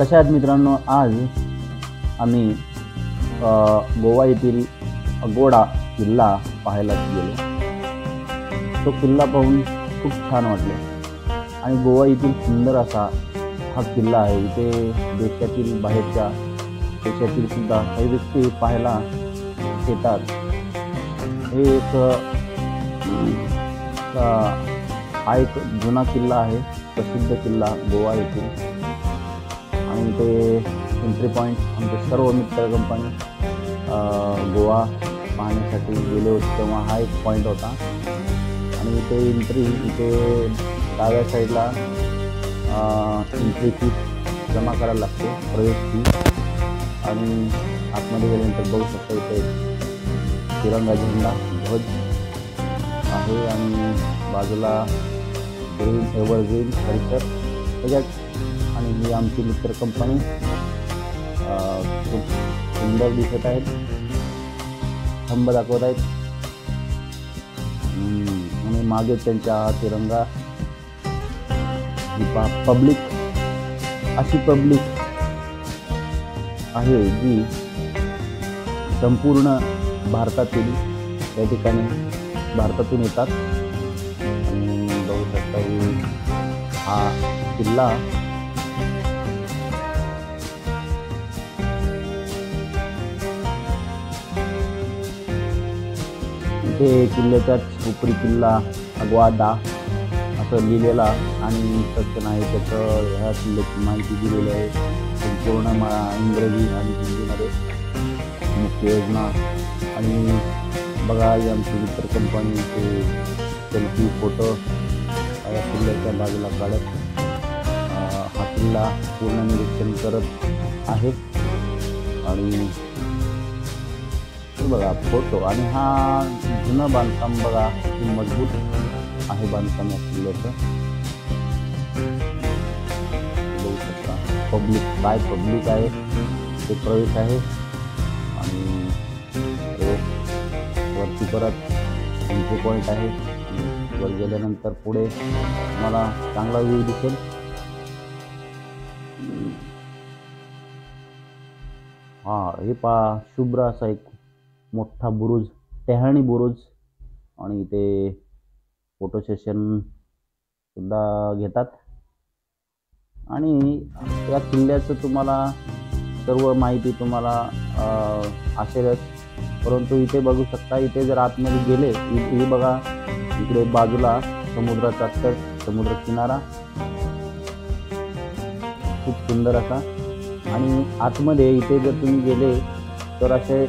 कशा आहात मित्रांनो? आज आम्ही गोवा येथील अगोडा किल्ला पाहायला गेलो. तो किल्ला पाहून खूप छान वाटले आणि गोवा येथील सुंदर असा हा किल्ला आहे. इथे देशातील बाहेरच्या देशातील सुद्धा काही व्यक्ती पाहायला येतात. हे हा एक जुना किल्ला आहे, प्रसिद्ध किल्ला गोवा येथील. आणि ते एंट्री पॉईंट आमचे सर्व मित्र कंपनी गोवा पाहण्यासाठी गेले होते तेव्हा हा एक पॉईंट होता. आणि इथे इथे डाव्या साईडला एंट्री फी जमा करायला लागते, प्रवेश फी. आणि आतमध्ये गेल्यानंतर बघू शकता इथे तिरंगा झेंडा ध्वज आहे आणि बाजूला ग्रीन एव्हरग्रीन कल्चर त्याच्यात. आणि ही आमची मित्र कंपनी खूप सुंदर दिसत आहेत, स्तंभ दाखवत आहेत. आणि मागे त्यांच्या तिरंगा. पब्लिक अशी पब्लिक आहे जी संपूर्ण भारतातील या ठिकाणी भारतातून येतात. आणि बघू शकता हा किल्ला इथे किल्ल्याच्याच उपरी किल्ला अगवाडा असं लिहिलेला आणि सक्षण आहे. त्याचं ह्या किल्ल्याची माहिती दिलेली आहे संपूर्ण इंग्रजी आणि हिंदीमध्ये, मुख्य योजना. आणि बघा ही आमची मित्र कंपनीचे सेल्फी फोटो या किल्ल्याच्या बाजूला काढत हा किल्ला पूर्ण निरीक्षण करत आहे. आणि बघा फोटो. आणि हा जुनं बांधकाम बघा किती मजबूत आहे बांधकाम या किल्ल्याचं. बघू शकता पब्लिक काय पब्लिक आहे ते प्रवेश आहे. आणि वरती परत एंट्री पॉईंट आहे. वर गेल्यानंतर पुढे मला चांगला व्ह्यू दिसेल. हे पहा शुभ्र असा एक मोठा बुरुज, टेहळणी बुरुज. आणि इथे फोटो सेशन सुद्धा घेतात. आणि या किल्ल्याचं तुम्हाला सर्व माहिती तुम्हाला असेलच, परंतु इथे बघू शकता. इथे जर आतमध्ये गेले इथे बघा इकडे बाजूला समुद्राचा तट, समुद्र किनारा खूप सुंदर असा. आणि आतमध्ये इथे जर तुम्ही गेले तर असे